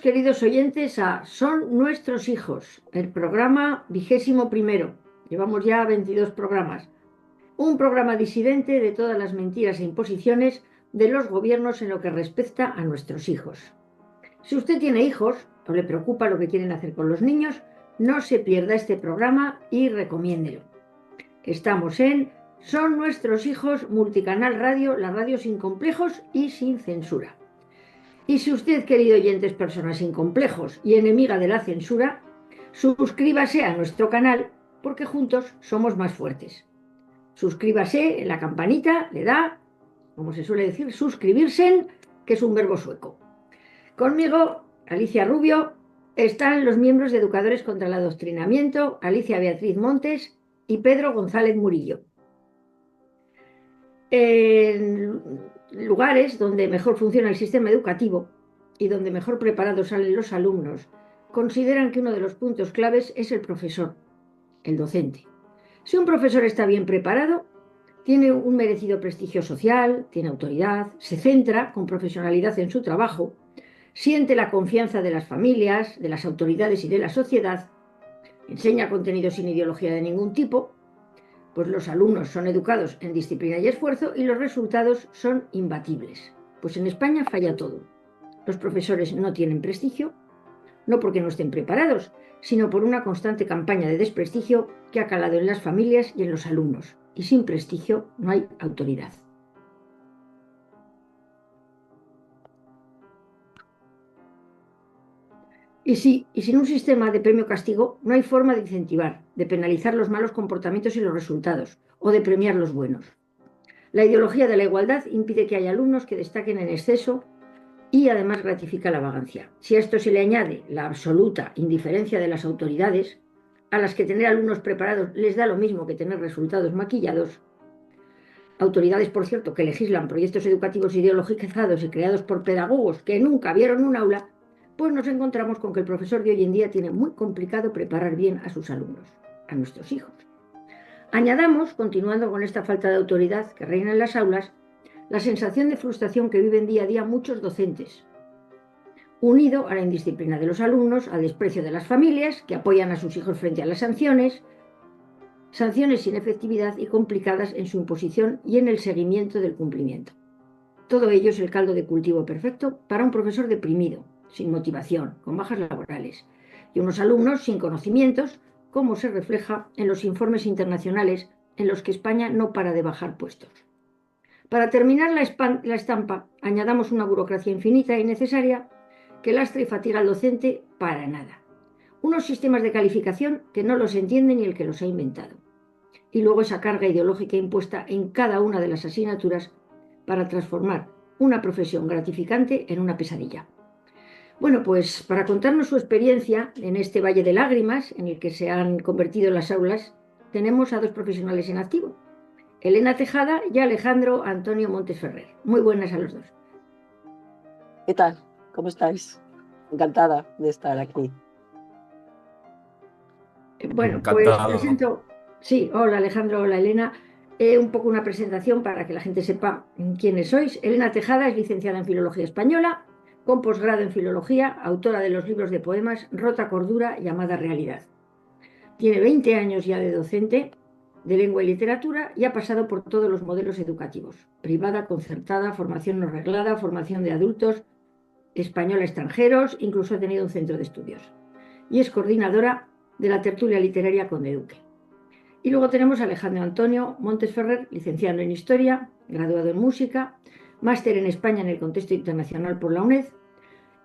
queridos oyentes, a Son Nuestros Hijos, el programa 21º. Llevamos ya 22 programas. Un programa disidente de todas las mentiras e imposiciones de los gobiernos en lo que respecta a nuestros hijos. Si usted tiene hijos o le preocupa lo que quieren hacer con los niños, no se pierda este programa y recomiéndelo. Estamos en Son Nuestros Hijos, Multicanal Radio, la radio sin complejos y sin censura. Y si usted, querido oyente, es persona sin complejos y enemiga de la censura, suscríbase a nuestro canal porque juntos somos más fuertes. Suscríbase en la campanita, le da, como se suele decir, suscribirse, que es un verbo sueco. Conmigo, Alicia Rubio, están los miembros de Educadores contra el Adoctrinamiento, Alicia Beatriz Montes y Pedro González Murillo. En lugares donde mejor funciona el sistema educativo y donde mejor preparados salen los alumnos, consideran que uno de los puntos claves es el profesor, el docente. Si un profesor está bien preparado, tiene un merecido prestigio social, tiene autoridad, se centra con profesionalidad en su trabajo, siente la confianza de las familias, de las autoridades y de la sociedad, enseña contenido sin ideología de ningún tipo, pues los alumnos son educados en disciplina y esfuerzo y los resultados son imbatibles. Pues en España falla todo. Los profesores no tienen prestigio, no porque no estén preparados, sino por una constante campaña de desprestigio que ha calado en las familias y en los alumnos. Y sin prestigio no hay autoridad. Y sin un sistema de premio-castigo no hay forma de incentivar, de penalizar los malos comportamientos y los resultados, o de premiar los buenos. La ideología de la igualdad impide que haya alumnos que destaquen en exceso y además gratifica la vagancia. Si a esto se le añade la absoluta indiferencia de las autoridades, a las que tener alumnos preparados les da lo mismo que tener resultados maquillados, autoridades, por cierto, que legislan proyectos educativos ideologizados y creados por pedagogos que nunca vieron un aula, pues nos encontramos con que el profesor de hoy en día tiene muy complicado preparar bien a sus alumnos, a nuestros hijos. Añadamos, continuando con esta falta de autoridad que reina en las aulas, la sensación de frustración que viven día a día muchos docentes, unido a la indisciplina de los alumnos, al desprecio de las familias que apoyan a sus hijos frente a las sanciones sin efectividad y complicadas en su imposición y en el seguimiento del cumplimiento. Todo ello es el caldo de cultivo perfecto para un profesor deprimido, sin motivación, con bajas laborales, y unos alumnos sin conocimientos, como se refleja en los informes internacionales en los que España no para de bajar puestos. Para terminar la estampa, añadamos una burocracia infinita e innecesaria que lastra y fatiga al docente para nada. Unos sistemas de calificación que no los entiende ni el que los ha inventado. Y luego esa carga ideológica impuesta en cada una de las asignaturas para transformar una profesión gratificante en una pesadilla. Bueno, pues para contarnos su experiencia en este valle de lágrimas en el que se han convertido las aulas, tenemos a dos profesionales en activo, Elena Tejada y Alejandro Antonio Montes Ferrer. Muy buenas a los dos. ¿Qué tal? ¿Cómo estáis? Encantada de estar aquí. Bueno, pues Encantado. presento. Sí, hola Alejandro, hola Elena. Un poco una presentación para que la gente sepa quiénes sois. Elena Tejada es licenciada en Filología Española, con posgrado en Filología, autora de los libros de poemas Rota Cordura y Amada Realidad. Tiene 20 años ya de docente de lengua y literatura y ha pasado por todos los modelos educativos: privada, concertada, formación no reglada, formación de adultos, español a extranjeros, incluso ha tenido un centro de estudios. Y es coordinadora de la tertulia literaria Conde Duque. Y luego tenemos a Alejandro Antonio Montes Ferrer, licenciado en Historia, graduado en Música, máster en España en el contexto internacional por la UNED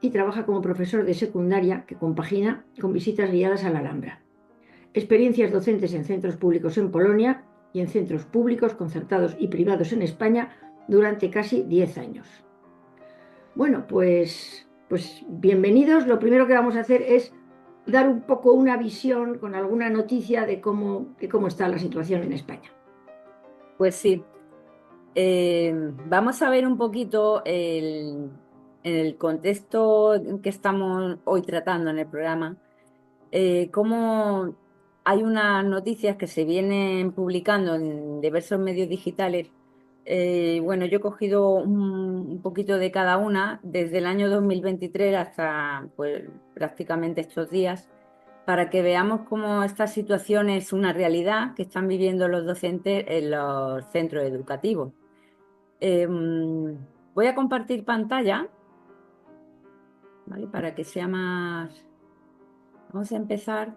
y trabaja como profesor de secundaria que compagina con visitas guiadas a la Alhambra. Experiencias docentes en centros públicos en Polonia y en centros públicos, concertados y privados en España durante casi 10 años. Bueno, pues bienvenidos. Lo primero que vamos a hacer es dar un poco una visión con alguna noticia de cómo está la situación en España. Pues sí. Vamos a ver un poquito en el contexto que estamos hoy tratando en el programa, cómo hay unas noticias que se vienen publicando en diversos medios digitales Bueno, yo he cogido un poquito de cada una desde el año 2023 hasta pues, prácticamente estos días, para que veamos cómo esta situación es una realidad que están viviendo los docentes en los centros educativos. Voy a compartir pantalla, ¿vale? Para que sea más... Vamos a empezar.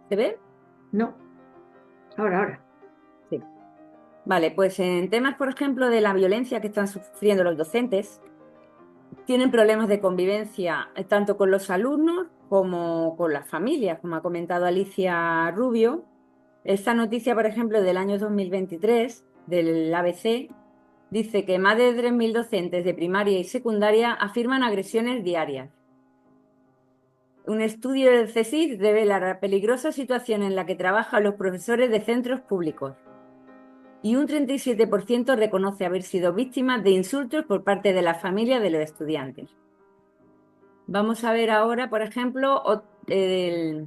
¿Se ve? No, ahora. Sí. Vale, pues en temas, por ejemplo, de la violencia que están sufriendo los docentes, tienen problemas de convivencia tanto con los alumnos como con las familias, como ha comentado Alicia Rubio. Esta noticia, por ejemplo, del año 2023 del ABC, dice que más de 3.000 docentes de primaria y secundaria afirman agresiones diarias. Un estudio del CSIC revela la peligrosa situación en la que trabajan los profesores de centros públicos. Y un 37% reconoce haber sido víctimas de insultos por parte de la familia de los estudiantes. Vamos a ver ahora, por ejemplo, a ver.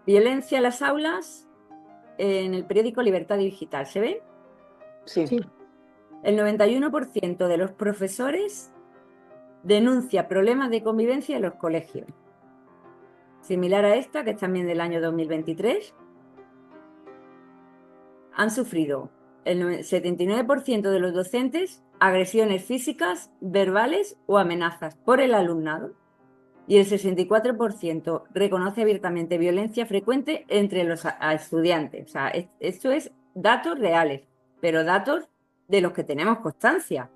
Violencia en las aulas en el periódico Libertad Digital. ¿Se ve? Sí. Sí. El 91% de los profesores denuncia problemas de convivencia en los colegios. Similar a esta, que es también del año 2023, han sufrido el 79% de los docentes agresiones físicas, verbales o amenazas por el alumnado, y el 64% reconoce abiertamente violencia frecuente entre los estudiantes. O sea, esto es datos reales, pero datos de los que tenemos constancia,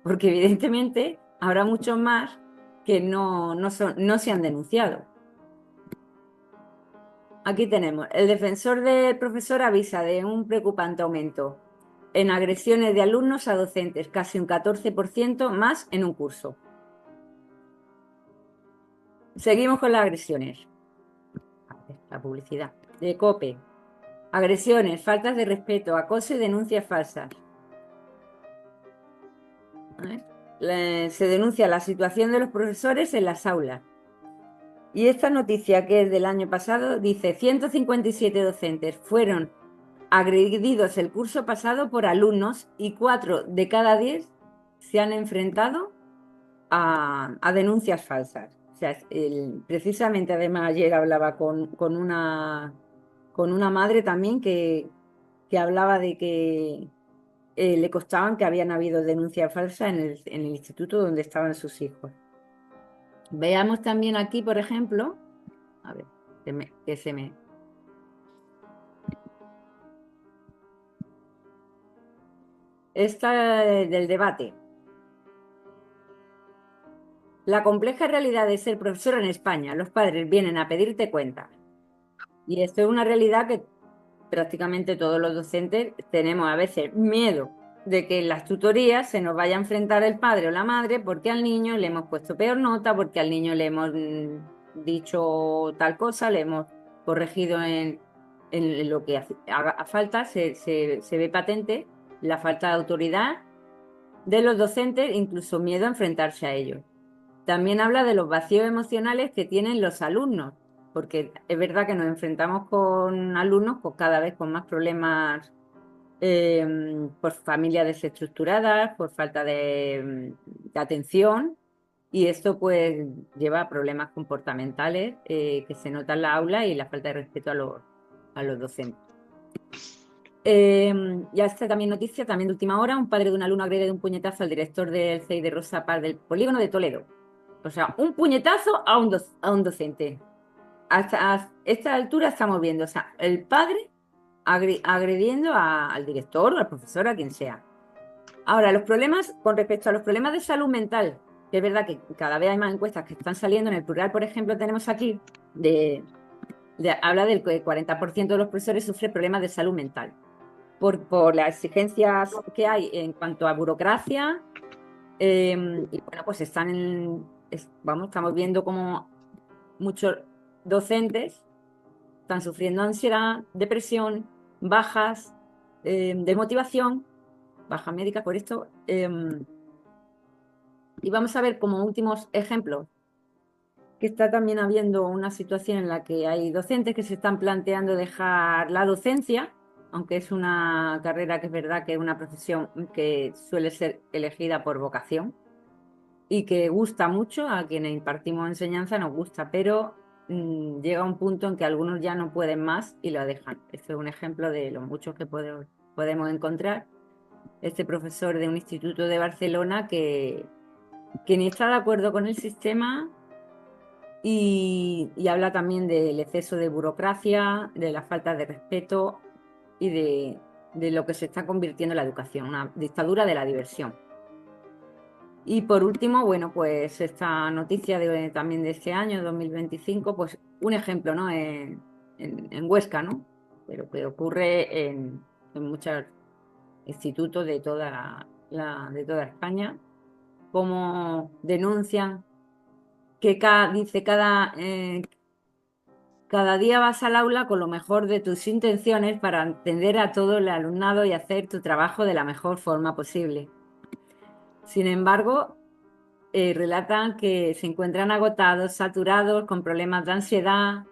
porque evidentemente habrá muchos más que no se han denunciado. Aquí tenemos, el defensor del profesor avisa de un preocupante aumento en agresiones de alumnos a docentes, casi un 14% más en un curso. Seguimos con las agresiones. La publicidad. De COPE. Agresiones, faltas de respeto, acoso y denuncias falsas. Se denuncia la situación de los profesores en las aulas. Y esta noticia, que es del año pasado, dice 157 docentes fueron agredidos el curso pasado por alumnos y 4 de cada 10 se han enfrentado a denuncias falsas. O sea, precisamente, además, ayer hablaba con una madre también que hablaba de que le constaban que habían habido denuncias falsas en el instituto donde estaban sus hijos. Veamos también aquí, por ejemplo, a ver, que se me... Esta del debate. La compleja realidad de ser profesora en España. Los padres vienen a pedirte cuenta. Y esto es una realidad que prácticamente todos los docentes tenemos a veces miedo de que en las tutorías se nos vaya a enfrentar el padre o la madre porque al niño le hemos puesto peor nota, porque al niño le hemos dicho tal cosa, le hemos corregido en lo que haga falta. Se ve patente la falta de autoridad de los docentes, incluso miedo a enfrentarse a ellos. También habla de los vacíos emocionales que tienen los alumnos, porque es verdad que nos enfrentamos con alumnos pues, cada vez con más problemas por familias desestructuradas, por falta de atención, y esto pues lleva a problemas comportamentales que se notan en la aula y la falta de respeto a los docentes. Ya está también noticia, también de última hora, un padre de un alumno agrede de un puñetazo al director del CEI de Rosa Paz del polígono de Toledo. O sea, un puñetazo a un docente. Hasta esta altura estamos viendo, o sea, el padre agrediendo al director o al profesor, a quien sea. Ahora, los problemas, con respecto a los problemas de salud mental, que es verdad que cada vez hay más encuestas que están saliendo, en el plural, por ejemplo, tenemos aquí, habla del que el 40% de los profesores sufre problemas de salud mental. Por las exigencias que hay en cuanto a burocracia, y bueno, pues estamos viendo cómo muchos docentes están sufriendo ansiedad, depresión, bajas de motivación, baja médica por esto. Y vamos a ver como últimos ejemplos que está también habiendo una situación en la que hay docentes que se están planteando dejar la docencia, aunque es una carrera que es verdad que es una profesión que suele ser elegida por vocación y que gusta mucho, a quienes impartimos enseñanza nos gusta, pero llega un punto en que algunos ya no pueden más y lo dejan. Este es un ejemplo de los muchos que podemos encontrar. Este profesor de un instituto de Barcelona que ni está de acuerdo con el sistema y habla también del exceso de burocracia, de la falta de respeto y de lo que se está convirtiendo en la educación, una dictadura de la diversión. Y por último, bueno, pues esta noticia también de este año, 2025, pues un ejemplo, ¿no? En Huesca, ¿no? Pero que ocurre en muchos institutos de toda España, como denuncian que cada día vas al aula con lo mejor de tus intenciones para atender a todo el alumnado y hacer tu trabajo de la mejor forma posible. Sin embargo, relatan que se encuentran agotados, saturados, con problemas de ansiedad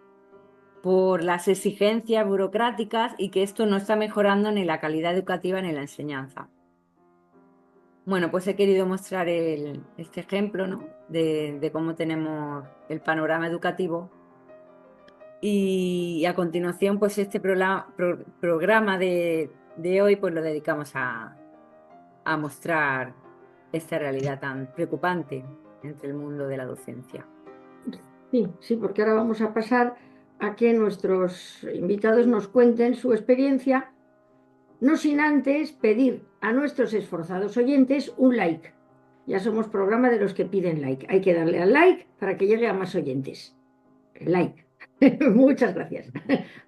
por las exigencias burocráticas y que esto no está mejorando ni la calidad educativa ni la enseñanza. Bueno, pues he querido mostrar este ejemplo, ¿no? de cómo tenemos el panorama educativo. Y a continuación, pues este programa de hoy pues lo dedicamos a mostrar esta realidad tan preocupante entre el mundo de la docencia. Sí, porque ahora vamos a pasar a que nuestros invitados nos cuenten su experiencia, no sin antes pedir a nuestros esforzados oyentes un like. Ya somos programa de los que piden like. Hay que darle al like para que llegue a más oyentes. El like. Muchas gracias.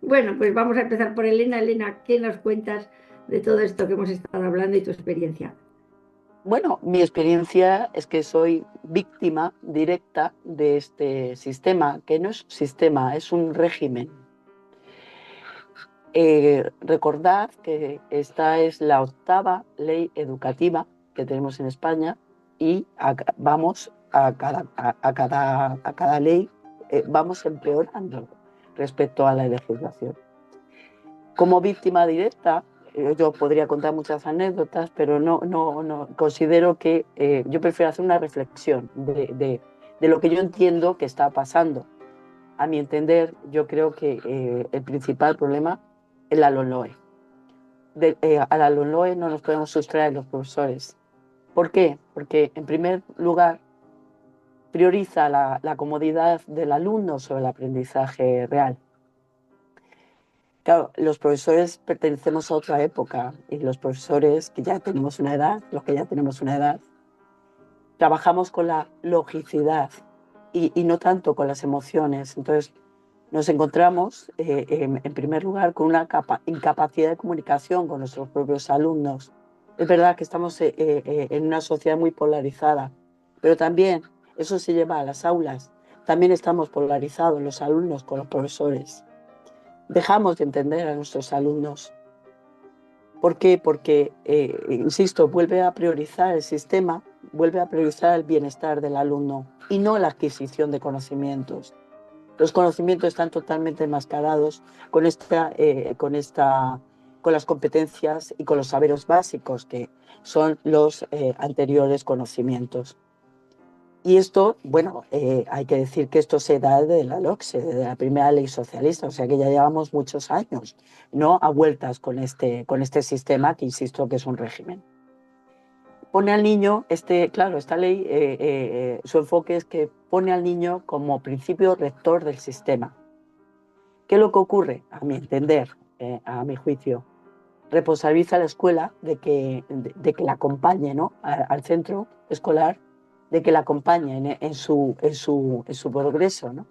Bueno, pues vamos a empezar por Elena. Elena, ¿qué nos cuentas de todo esto que hemos estado hablando y tu experiencia? Bueno, mi experiencia es que soy víctima directa de este sistema, que no es un sistema, es un régimen. Recordad que esta es la 8ª ley educativa que tenemos en España y vamos a cada ley, vamos empeorando respecto a la legislación. Como víctima directa, yo podría contar muchas anécdotas, pero no considero que yo prefiero hacer una reflexión de lo que yo entiendo que está pasando. A mi entender, yo creo que el principal problema es la LOMLOE. A la LOMLOE no nos podemos sustraer los profesores. ¿Por qué? Porque, en primer lugar, prioriza la comodidad del alumno sobre el aprendizaje real. Claro, los profesores pertenecemos a otra época y los profesores que ya tenemos una edad, trabajamos con la logicidad y no tanto con las emociones. Entonces, nos encontramos, en primer lugar, con una incapacidad de comunicación con nuestros propios alumnos. Es verdad que estamos en una sociedad muy polarizada, pero también eso se lleva a las aulas. También estamos polarizados los alumnos con los profesores. Dejamos de entender a nuestros alumnos. ¿Por qué? Porque, insisto, vuelve a priorizar el sistema, vuelve a priorizar el bienestar del alumno y no la adquisición de conocimientos. Los conocimientos están totalmente enmascarados con las competencias y con los saberes básicos, que son los anteriores conocimientos. Y esto, bueno, hay que decir que esto se da de la LOCSE, de la primera ley socialista, o sea que ya llevamos muchos años, ¿no?, a vueltas con este sistema, que insisto que es un régimen. Pone al niño, claro, esta ley, su enfoque es que pone al niño como principio rector del sistema. ¿Qué es lo que ocurre? A mi entender, a mi juicio, responsabiliza a la escuela de que la acompañe, ¿no?, al centro escolar, de que la acompañe en su progreso, ¿no?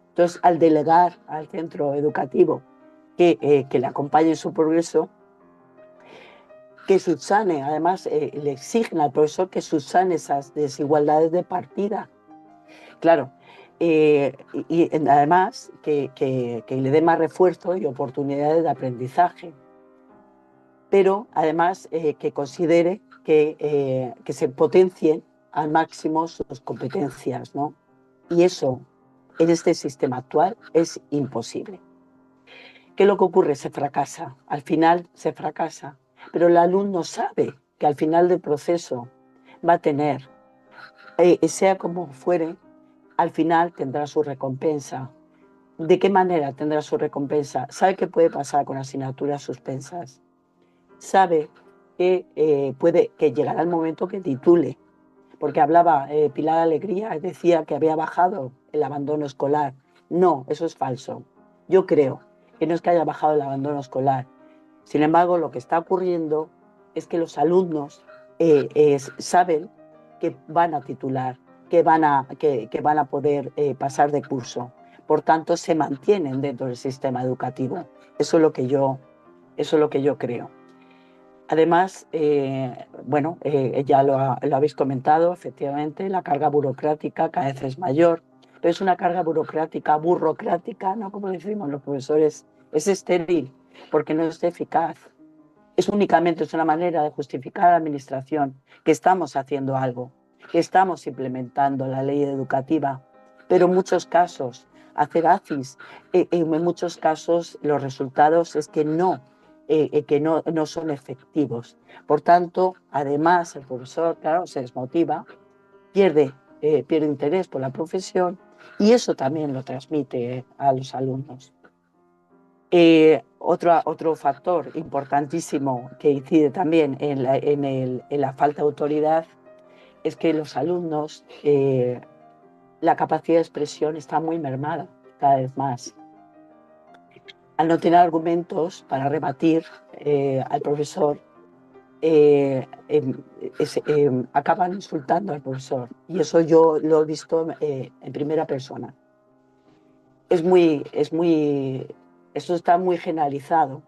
Entonces, al delegar al centro educativo que le acompañe en su progreso, que subsane, además le exigen al profesor que subsane esas desigualdades de partida. Claro, Además que le dé más refuerzo y oportunidades de aprendizaje, pero además que considere que se potencien al máximo sus competencias, ¿no? Y eso en este sistema actual es imposible. ¿Qué es lo que ocurre? Se fracasa, al final se fracasa, pero el alumno sabe que al final del proceso va a tener, sea como fuere, al final tendrá su recompensa. ¿De qué manera tendrá su recompensa? Sabe qué puede pasar con asignaturas suspensas. Sabe que llegará el momento que titule, porque hablaba Pilar Alegría, decía que había bajado el abandono escolar. No, eso es falso. Yo creo que no es que haya bajado el abandono escolar. Sin embargo, lo que está ocurriendo es que los alumnos saben que van a titular, que van a poder pasar de curso. Por tanto, se mantienen dentro del sistema educativo. Eso es lo que yo creo. Además, ya lo habéis comentado, efectivamente, la carga burocrática cada vez es mayor, pero es una carga burocrática, ¿no? Como decimos los profesores, es estéril, porque no es eficaz. Es una manera de justificar a la administración que estamos haciendo algo, que estamos implementando la ley educativa, pero en muchos casos, hacer ACIS, en muchos casos los resultados es que no son efectivos. Por tanto, además, el profesor, claro, se desmotiva, pierde interés por la profesión y eso también lo transmite a los alumnos. Otro factor importantísimo que incide también en la falta de autoridad es que los alumnos, la capacidad de expresión está muy mermada cada vez más. Al no tener argumentos para rebatir al profesor, acaban insultando al profesor. Y eso yo lo he visto en primera persona. Eso está muy generalizado.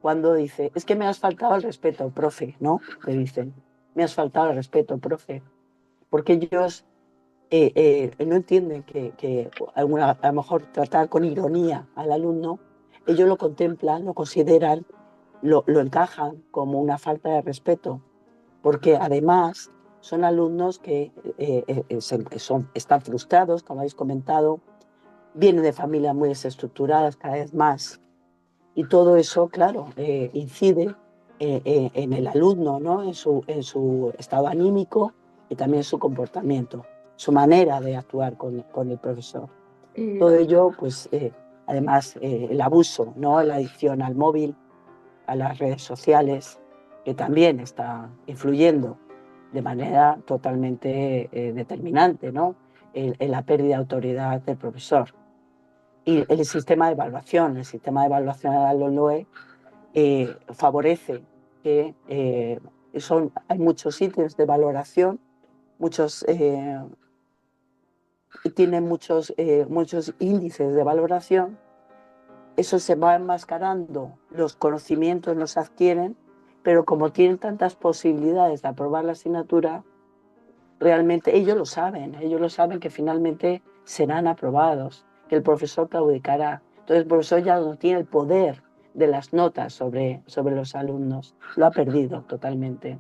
Cuando dice, es que me has faltado el respeto, profe, ¿no? Le dicen, me has faltado el respeto, profe. Porque ellos no entienden que a lo mejor tratar con ironía al alumno, ellos lo contemplan, lo consideran, lo encajan como una falta de respeto, porque además son alumnos que están frustrados, como habéis comentado, vienen de familias muy desestructuradas cada vez más, y todo eso, claro, incide en el alumno, ¿no? En su estado anímico y también en su comportamiento, su manera de actuar con el profesor. Todo ello, pues, además, el abuso, ¿no? La adicción al móvil, a las redes sociales, que también está influyendo de manera totalmente determinante, ¿no? En la pérdida de autoridad del profesor. Y el sistema de evaluación de la LOE favorece que hay muchos ítems de valoración, tienen muchos índices de valoración. Eso se va enmascarando, los conocimientos los adquieren, pero como tienen tantas posibilidades de aprobar la asignatura, realmente ellos lo saben que finalmente serán aprobados, que el profesor claudicará. Entonces el profesor ya no tiene el poder de las notas sobre los alumnos, lo ha perdido totalmente.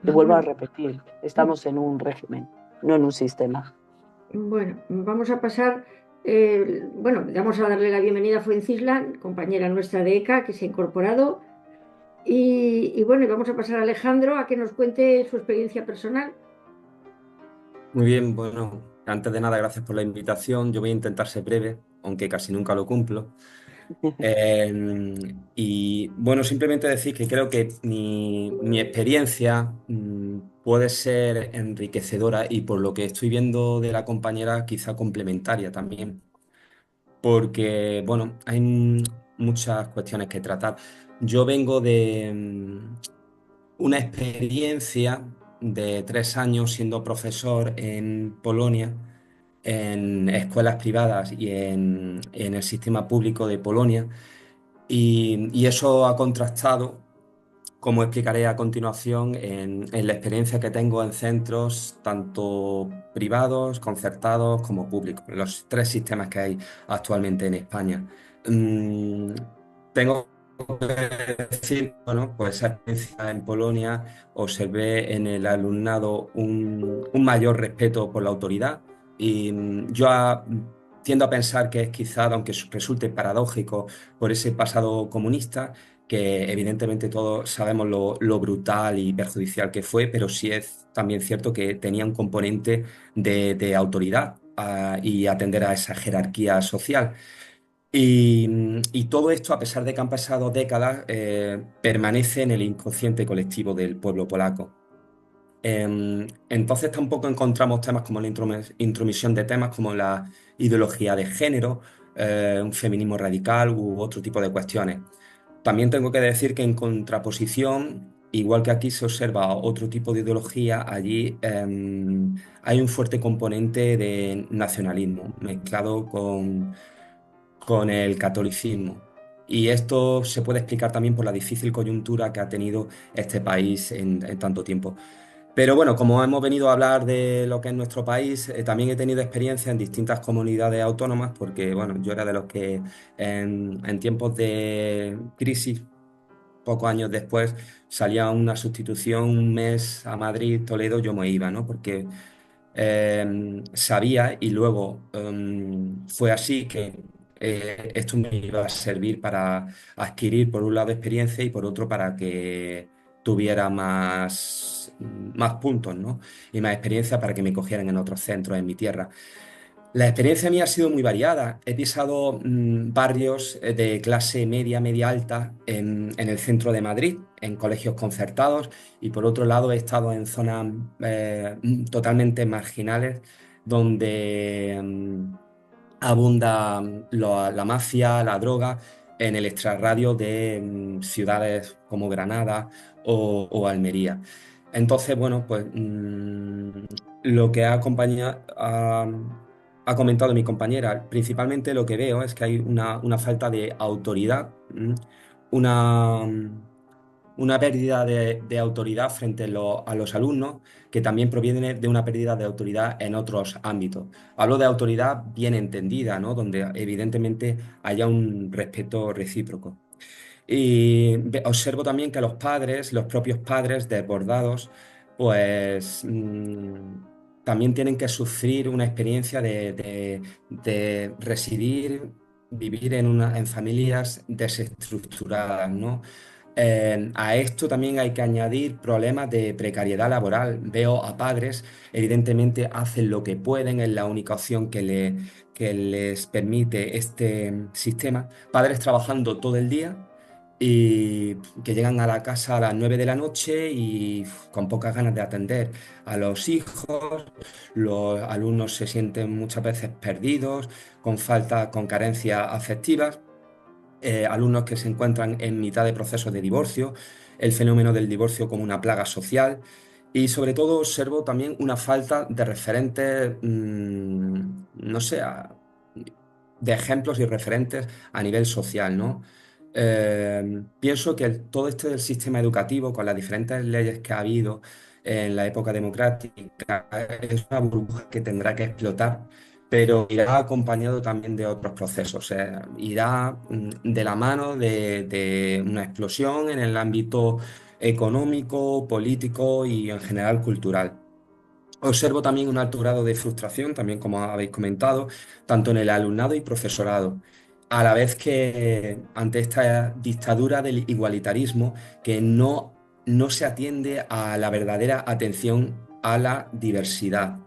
Te vuelvo a repetir, estamos en un régimen, no en un sistema. Bueno, vamos a pasar, vamos a darle la bienvenida a Fuencislan, compañera nuestra de ECA, que se ha incorporado. Y vamos a pasar a Alejandro a que nos cuente su experiencia personal. Muy bien, bueno, antes de nada, gracias por la invitación. Yo voy a intentar ser breve, aunque casi nunca lo cumplo. Y bueno, simplemente decir que creo que mi experiencia puede ser enriquecedora y por lo que estoy viendo de la compañera, quizá complementaria también, porque bueno, hay muchas cuestiones que tratar. Yo vengo de una experiencia de 3 años siendo profesor en Polonia, en escuelas privadas y en el sistema público de Polonia. Y eso ha contrastado como explicaré a continuación, en la experiencia que tengo en centros tanto privados, concertados como públicos, los tres sistemas que hay actualmente en España. Mm, Tengo que decir, bueno, pues esa experiencia en Polonia observé en el alumnado un mayor respeto por la autoridad y tiendo a pensar que es quizá, aunque resulte paradójico por ese pasado comunista, que evidentemente todos sabemos lo brutal y perjudicial que fue, pero sí es también cierto que tenía un componente de autoridad y atender a esa jerarquía social. Y todo esto, a pesar de que han pasado décadas, permanece en el inconsciente colectivo del pueblo polaco. Entonces tampoco encontramos temas como la intromisión de temas como la ideología de género, un feminismo radical u otro tipo de cuestiones. También tengo que decir que en contraposición, igual que aquí se observa otro tipo de ideología, allí hay un fuerte componente de nacionalismo mezclado con el catolicismo. Y esto se puede explicar también por la difícil coyuntura que ha tenido este país en tanto tiempo. Pero bueno, como hemos venido a hablar de lo que es nuestro país, también he tenido experiencia en distintas comunidades autónomas, porque bueno, yo era de los que en tiempos de crisis, pocos años después, salía una sustitución un mes a Madrid, Toledo, yo me iba, ¿no? Porque sabía y luego fue así que esto me iba a servir para adquirir por un lado experiencia y por otro para que tuviera más puntos, ¿no? Y más experiencia para que me cogieran en otros centros en mi tierra. La experiencia mía ha sido muy variada. He pisado barrios de clase media, media alta en el centro de Madrid, en colegios concertados, y por otro lado he estado en zonas totalmente marginales donde abunda la mafia, la droga, en el extrarradio de ciudades como Granada o Almería. Entonces, bueno, pues lo que ha comentado mi compañera, principalmente lo que veo es que hay una falta de autoridad, una, una pérdida de autoridad frente a los alumnos, que también proviene de una pérdida de autoridad en otros ámbitos. Hablo de autoridad bien entendida, ¿no? Donde evidentemente haya un respeto recíproco. Y observo también que los padres, los propios padres desbordados, pues también tienen que sufrir una experiencia de residir, vivir en familias desestructuradas, ¿no? A esto también hay que añadir problemas de precariedad laboral. Veo a padres, evidentemente hacen lo que pueden, es la única opción que les permite este sistema. Padres trabajando todo el día y que llegan a la casa a las 9 de la noche y con pocas ganas de atender a los hijos. Los alumnos se sienten muchas veces perdidos, con falta, con carencias afectivas. Alumnos que se encuentran en mitad de procesos de divorcio, el fenómeno del divorcio como una plaga social y sobre todo observo también una falta de referentes, no sé, de ejemplos y referentes a nivel social, ¿no? Pienso que todo este del sistema educativo, con las diferentes leyes que ha habido en la época democrática, es una burbuja que tendrá que explotar, pero irá acompañado también de otros procesos. Irá de la mano de una explosión en el ámbito económico, político y en general cultural. Observo también un alto grado de frustración, también como habéis comentado, tanto en el alumnado y profesorado, a la vez que ante esta dictadura del igualitarismo que no se atiende a la verdadera atención a la diversidad.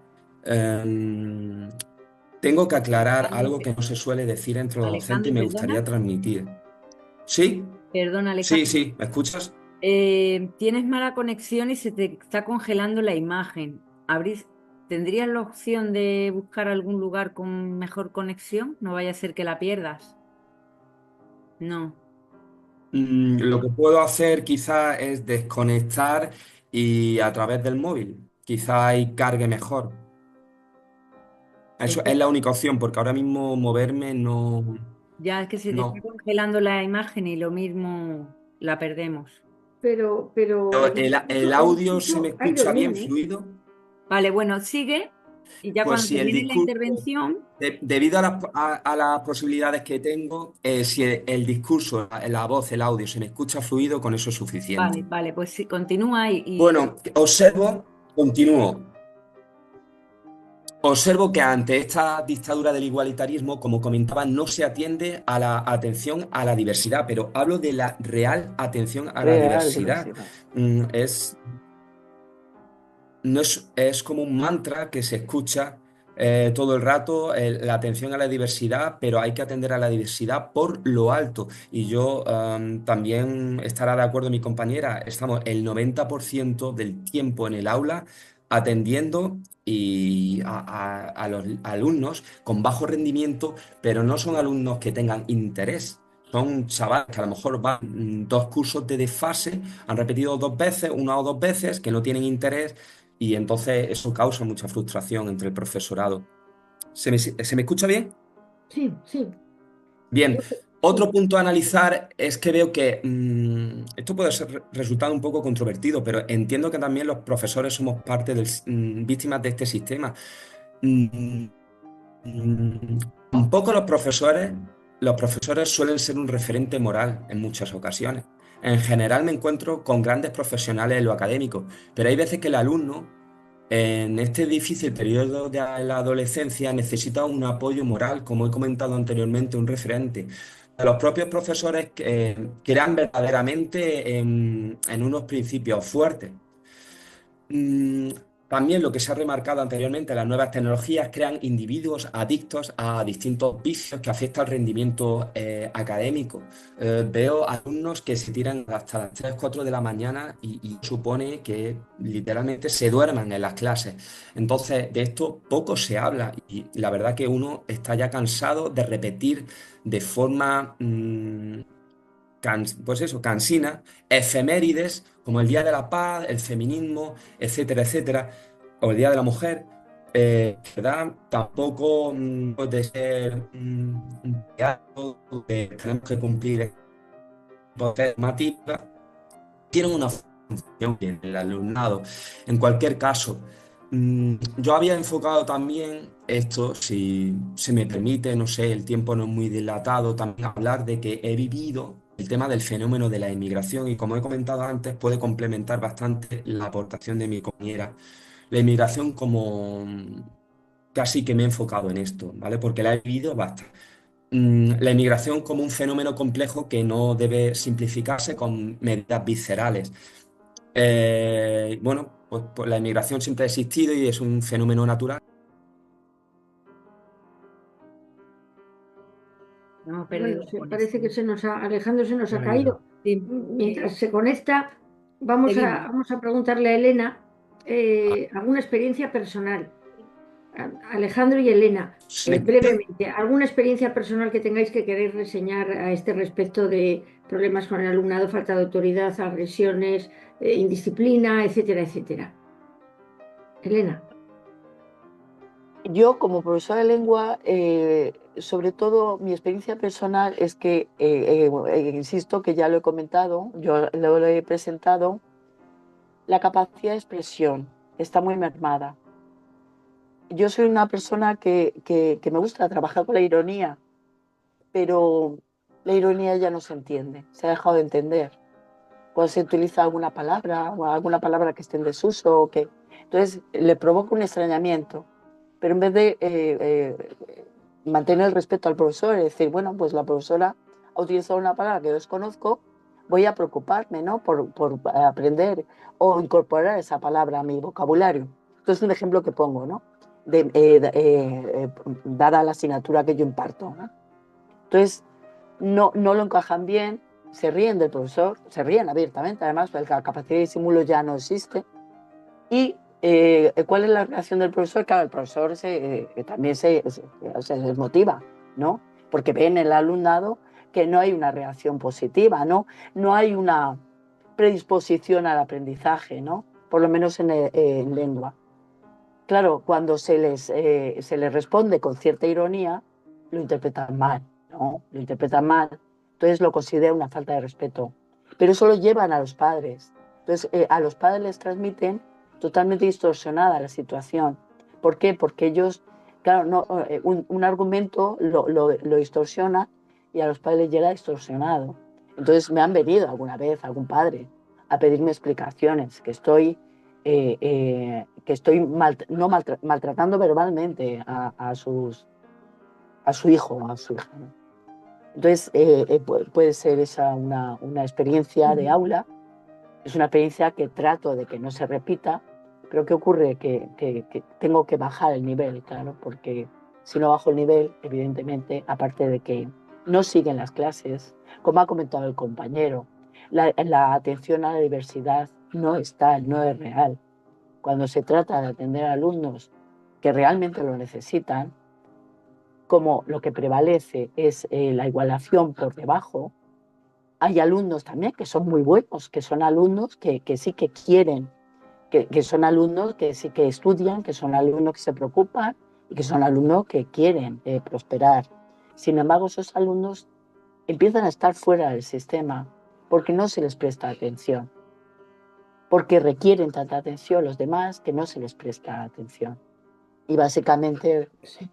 Em, Tengo que aclarar algo que no se suele decir entre los docentes Alejandro, y me perdona, gustaría transmitir. ¿Sí? perdona, Sí, Alejandro. sí, ¿me escuchas? Tienes mala conexión y se te está congelando la imagen. ¿Tendrías la opción de buscar algún lugar con mejor conexión? No vaya a ser que la pierdas. No. Lo que puedo hacer quizás es desconectar y a través del móvil, quizás ahí cargue mejor. Es Eso es que la única opción, porque ahora mismo moverme no, ya es que se te está no. congelando la imagen y lo mismo la perdemos. pero El el audio se me discurso ha ido escucha bien, bien, ¿eh? fluido. Vale, bueno, sigue y ya Pues cuando si el termine la discurso, intervención, debido a las posibilidades que tengo, si el discurso, la voz, el audio se me escucha fluido, con eso es suficiente. vale, pues sí, continúa Bueno, continúo. Observo que ante esta dictadura del igualitarismo, como comentaba, no se atiende a la atención a la diversidad, pero hablo de la real atención a la Real diversidad. diversidad. Mm, Es, no es, es como un mantra que se escucha todo el rato, la atención a la diversidad, pero hay que atender a la diversidad por lo alto. Y yo también estará de acuerdo mi compañera, estamos el 90% del tiempo en el aula atendiendo a los alumnos con bajo rendimiento, pero no son alumnos que tengan interés. Son chavales que a lo mejor van dos cursos de desfase, han repetido dos veces, una o dos veces, que no tienen interés y entonces eso causa mucha frustración entre el profesorado. ¿Se me escucha bien? Sí, sí, Bien. yo Otro sí, punto a analizar es que veo que esto puede ser resultado un poco controvertido, pero entiendo que también los profesores somos parte de víctimas de este sistema. Mm, Tampoco los profesores suelen ser un referente moral en muchas ocasiones. En general me encuentro con grandes profesionales en lo académico, pero hay veces que el alumno en este difícil periodo de la adolescencia necesita un apoyo moral, como he comentado anteriormente, un referente. Los propios profesores crean verdaderamente en unos principios fuertes. Mm, También lo que se ha remarcado anteriormente, las nuevas tecnologías crean individuos adictos a distintos vicios que afectan al rendimiento académico. Veo alumnos que se tiran hasta las 3 4 de la mañana y supone que literalmente se duerman en las clases. Entonces, de esto poco se habla y la verdad que uno está ya cansado de repetir de forma pues eso, cansina, efemérides como el Día de la Paz, el feminismo, etcétera, etcétera, o el Día de la Mujer, ¿verdad? Tampoco puede ser un teatro que tenemos que cumplir normativa, tienen una función en el alumnado. En cualquier caso, yo había enfocado también esto, si se me permite, no sé, el tiempo no es muy dilatado, también hablar de que he vivido el tema del fenómeno de la inmigración y como he comentado antes, puede complementar bastante la aportación de mi compañera. La inmigración como casi que me he enfocado en esto, ¿vale? Porque la he vivido bastante. La inmigración como un fenómeno complejo que no debe simplificarse con medidas viscerales. Bueno, pues la inmigración siempre ha existido y es un fenómeno natural. hemos bueno, perdido la parece que conexión. Alejandro se nos Se ha ha ido. caído. Sí, Mientras se conecta, seguimos. vamos a preguntarle a Elena alguna experiencia personal. Alejandro y Elena, ¿Se me escucha? brevemente, ¿alguna experiencia personal que tengáis que querer reseñar a este respecto de problemas con el alumnado, falta de autoridad, agresiones, indisciplina, etcétera, etcétera? Elena. Yo, como profesora de lengua, sobre todo mi experiencia personal es que, insisto que ya lo he comentado, yo lo he presentado, la capacidad de expresión está muy mermada. Yo soy una persona que me gusta trabajar con la ironía, pero la ironía ya no se entiende, se ha dejado de entender. Cuando se utiliza alguna palabra o alguna palabra que esté en desuso, o que, entonces le provoca un extrañamiento. Pero en vez de mantener el respeto al profesor y decir, bueno, pues la profesora ha utilizado una palabra que desconozco, voy a preocuparme, ¿no? por aprender o incorporar esa palabra a mi vocabulario. Esto es un ejemplo que pongo, ¿no? Dada la asignatura que yo imparto, ¿no? Entonces, no lo encajan bien, se ríen del profesor, se ríen abiertamente, además, porque la capacidad de disimulo ya no existe. Y ¿cuál es la reacción del profesor? Claro, el profesor también se desmotiva, ¿no? Porque ve en el alumnado que no hay una reacción positiva, ¿no? No hay una predisposición al aprendizaje, ¿no? Por lo menos en lengua. Claro, cuando se les responde con cierta ironía, lo interpretan mal, ¿no? Lo interpretan mal. Entonces lo considero una falta de respeto. pero eso lo llevan a los padres. Entonces, a los padres les transmiten totalmente distorsionada la situación. ¿Por qué? Porque ellos, claro, no, un argumento lo distorsiona y a los padres les llega distorsionado. Entonces me han venido alguna vez algún padre a pedirme explicaciones, que estoy maltratando verbalmente a su hijo o a su hija, ¿no? Entonces puede ser esa una experiencia de aula, es una experiencia que trato de que no se repita, pero ¿qué ocurre? Que tengo que bajar el nivel, claro, porque si no bajo el nivel, evidentemente, aparte de que no siguen las clases, como ha comentado el compañero, la atención a la diversidad no está, no es real. Cuando se trata de atender a alumnos que realmente lo necesitan, como lo que prevalece es la igualación por debajo, hay alumnos también que son muy buenos, que son alumnos que sí que quieren, que son alumnos que sí que estudian, que son alumnos que se preocupan y que son alumnos que quieren prosperar. Sin embargo, esos alumnos empiezan a estar fuera del sistema porque no se les presta atención, porque requieren tanta atención los demás que no se les presta atención. Y básicamente,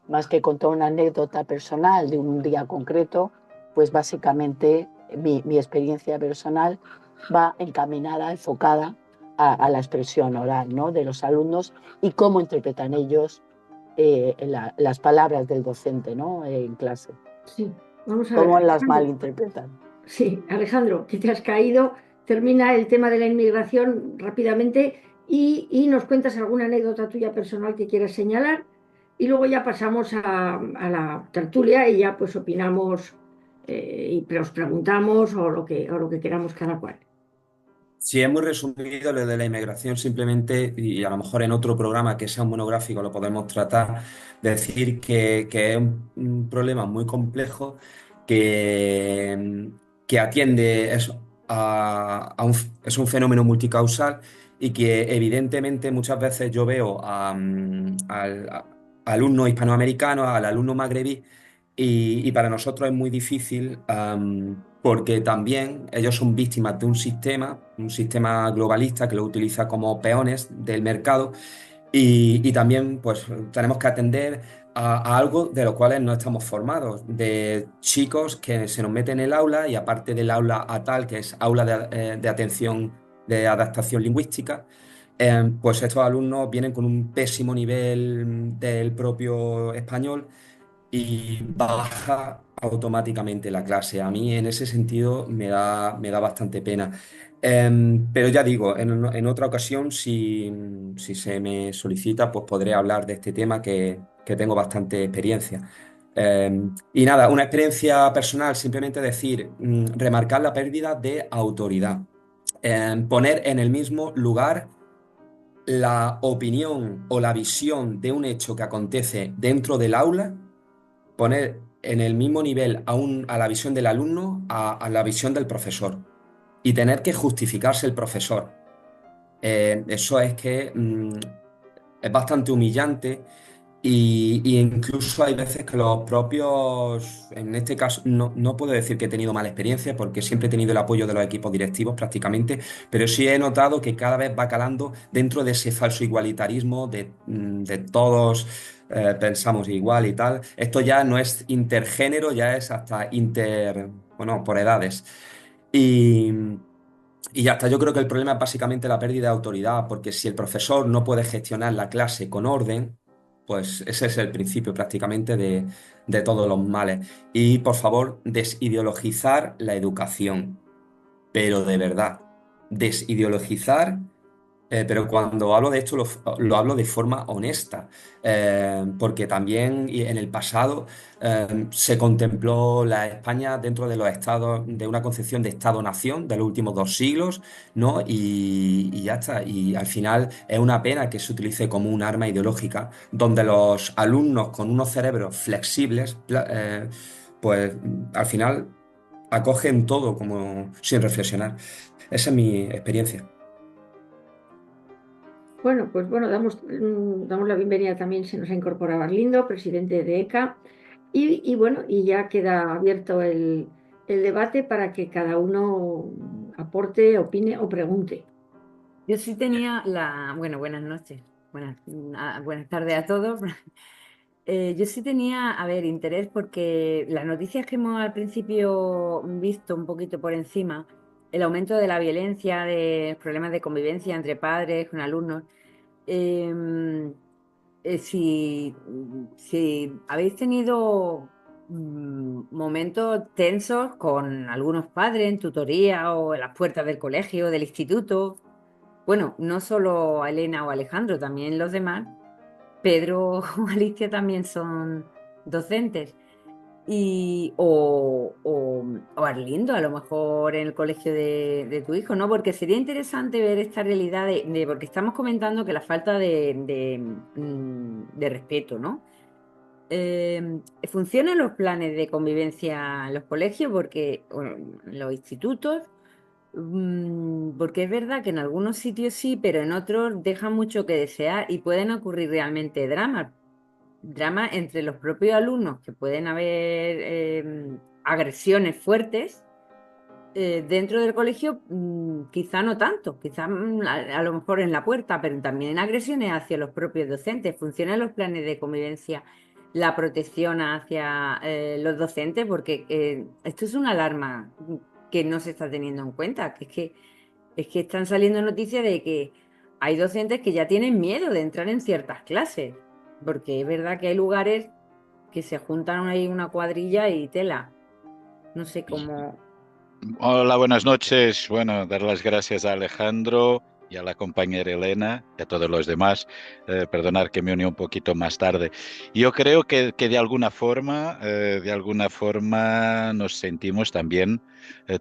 más que contar una anécdota personal de un día concreto, pues básicamente mi experiencia personal va encaminada, enfocada a la expresión oral, ¿no?, de los alumnos y cómo interpretan ellos las palabras del docente, ¿no?, en clase. Sí, vamos a ver. Cómo las malinterpretan. Sí, Alejandro, que te has caído. Termina el tema de la inmigración rápidamente y nos cuentas alguna anécdota tuya personal que quieras señalar y luego ya pasamos a la tertulia y ya pues opinamos y os preguntamos o lo que queramos cada cual. Si es muy resumido lo de la inmigración, simplemente, y a lo mejor en otro programa que sea un monográfico lo podemos tratar, decir que es un problema muy complejo que, que atiende eso, es un fenómeno multicausal y que evidentemente muchas veces yo veo al alumno hispanoamericano, al alumno magrebí, y para nosotros es muy difícil porque también ellos son víctimas de un sistema globalista que lo utiliza como peones del mercado y también pues tenemos que atender a algo de lo cual no estamos formados, de chicos que se nos meten en el aula y aparte del aula ATAL, que es aula de atención de adaptación lingüística, pues estos alumnos vienen con un pésimo nivel del propio español y baja automáticamente la clase. A mí en ese sentido me da bastante pena. Pero ya digo, en otra ocasión, si se me solicita, pues podré hablar de este tema que tengo bastante experiencia. Y nada, una experiencia personal, simplemente decir, remarcar la pérdida de autoridad. Poner en el mismo lugar la opinión o la visión de un hecho que acontece dentro del aula, poner en el mismo nivel a la visión del alumno a la visión del profesor y tener que justificarse el profesor. Eso es que es bastante humillante y incluso hay veces que los propios, en este caso, no puedo decir que he tenido mala experiencia porque siempre he tenido el apoyo de los equipos directivos prácticamente, pero sí he notado que cada vez va calando dentro de ese falso igualitarismo de todos pensamos igual y tal. Esto ya no es intergénero, ya es hasta bueno, por edades. Y, y ya está, yo creo que el problema es básicamente la pérdida de autoridad, porque si el profesor no puede gestionar la clase con orden, pues ese es el principio prácticamente de todos los males. Y por favor, desideologizar la educación, pero de verdad, desideologizar, pero cuando hablo de esto lo hablo de forma honesta, porque también en el pasado se contempló la España dentro de los estados, de una concepción de Estado-nación de los últimos 2 siglos, ¿no? Y ya está. Y al final es una pena que se utilice como un arma ideológica, donde los alumnos con unos cerebros flexibles, pues al final acogen todo como sin reflexionar. Esa es mi experiencia. Bueno, pues bueno, damos la bienvenida también, se nos ha incorporado Arlindo, presidente de ECA, y bueno, y ya queda abierto el debate para que cada uno aporte, opine o pregunte. Yo sí tenía bueno, buenas noches, buenas tardes a todos. Yo sí tenía, a ver, interés porque las noticias que hemos al principio visto un poquito por encima, el aumento de la violencia, de problemas de convivencia entre padres, con alumnos, eh, si habéis tenido momentos tensos con algunos padres en tutoría o en las puertas del colegio, del instituto, bueno, no solo a Elena o Alejandro, también los demás, Pedro o Alicia también son docentes. O Arlindo, a lo mejor en el colegio de tu hijo, ¿no? Porque sería interesante ver esta realidad porque estamos comentando que la falta de respeto, ¿no? ¿Funcionan los planes de convivencia en los colegios? Bueno, en los institutos, porque es verdad que en algunos sitios sí, pero en otros dejan mucho que desear y pueden ocurrir realmente dramas entre los propios alumnos, que pueden haber agresiones fuertes dentro del colegio, quizá no tanto, quizá a lo mejor en la puerta, pero también agresiones hacia los propios docentes. ¿Funcionan los planes de convivencia, la protección hacia los docentes? Porque esto es una alarma que no se está teniendo en cuenta, es que están saliendo noticias de que hay docentes que ya tienen miedo de entrar en ciertas clases, porque es verdad que hay lugares que se juntan ahí una cuadrilla y tela. No sé cómo. Hola, buenas noches. Bueno, dar las gracias a Alejandro y a la compañera Elena y a todos los demás. Perdonar que me uní un poquito más tarde. Yo creo que de alguna forma nos sentimos también,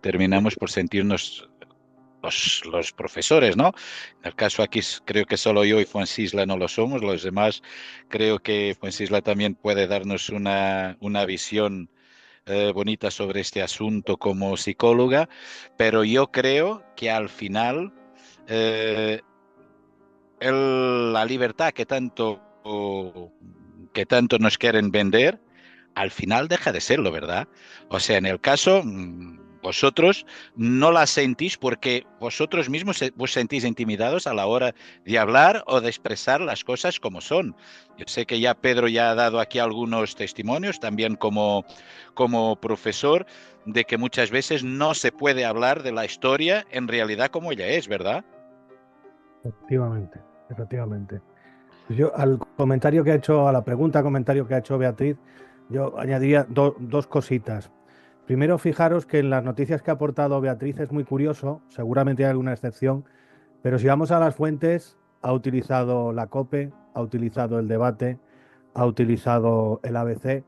terminamos por sentirnos los profesores, ¿no? En el caso aquí creo que solo yo y Fuensisla no lo somos, los demás creo que Fuensisla también puede darnos una visión bonita sobre este asunto como psicóloga, pero yo creo que al final eh, la libertad que tanto nos quieren vender, al final deja de serlo, ¿verdad? O sea, en el caso, vosotros no la sentís porque vosotros mismos vos sentís intimidados a la hora de hablar o de expresar las cosas como son. Yo sé que ya Pedro ya ha dado aquí algunos testimonios, también como profesor, de que muchas veces no se puede hablar de la historia en realidad como ella es, ¿verdad? Efectivamente, efectivamente. Pues yo al comentario que ha hecho, a la pregunta, comentario que ha hecho Beatriz, yo añadiría dos cositas. Primero, fijaros que en las noticias que ha aportado Beatriz es muy curioso, seguramente hay alguna excepción, pero si vamos a las fuentes, ha utilizado la COPE, ha utilizado el debate, ha utilizado el ABC.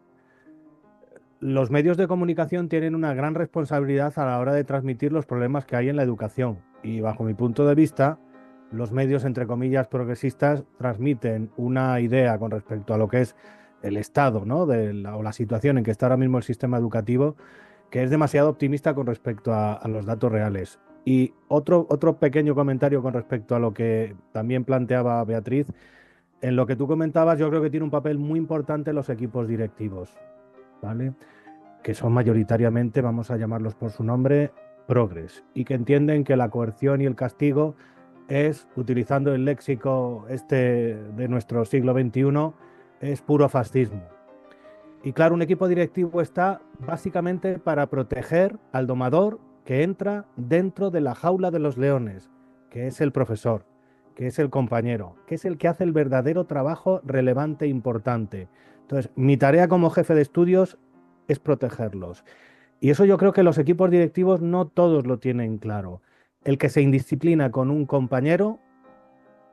Los medios de comunicación tienen una gran responsabilidad a la hora de transmitir los problemas que hay en la educación y bajo mi punto de vista, los medios, entre comillas, progresistas transmiten una idea con respecto a lo que es el estado, ¿no? o la situación en que está ahora mismo el sistema educativo, que es demasiado optimista con respecto a los datos reales. Y otro pequeño comentario con respecto a lo que también planteaba Beatriz. En lo que tú comentabas, yo creo que tiene un papel muy importante los equipos directivos, ¿vale? Que son mayoritariamente, vamos a llamarlos por su nombre, progres, y que entienden que la coerción y el castigo es, utilizando el léxico de nuestro siglo XXI, es puro fascismo. Y claro, un equipo directivo está básicamente para proteger al domador que entra dentro de la jaula de los leones, que es el profesor, que es el compañero, que es el que hace el verdadero trabajo relevante e importante. Entonces, mi tarea como jefe de estudios es protegerlos. Y eso yo creo que los equipos directivos no todos lo tienen claro. El que se indisciplina con un compañero,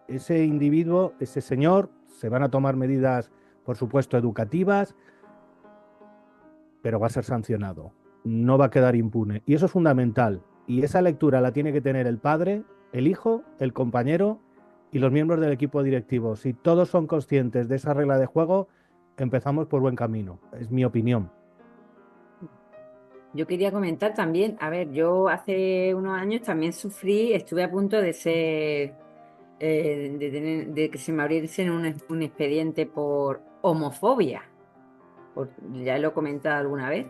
ese individuo, ese señor, se van a tomar medidas, por supuesto, educativas, pero va a ser sancionado. No va a quedar impune. Y eso es fundamental. Y esa lectura la tiene que tener el padre, el hijo, el compañero y los miembros del equipo directivo. Si todos son conscientes de esa regla de juego, empezamos por buen camino. Es mi opinión. Yo quería comentar también, a ver, yo hace unos años también estuve a punto de ser, de que se me abriese un expediente por homofobia, ya lo he comentado alguna vez,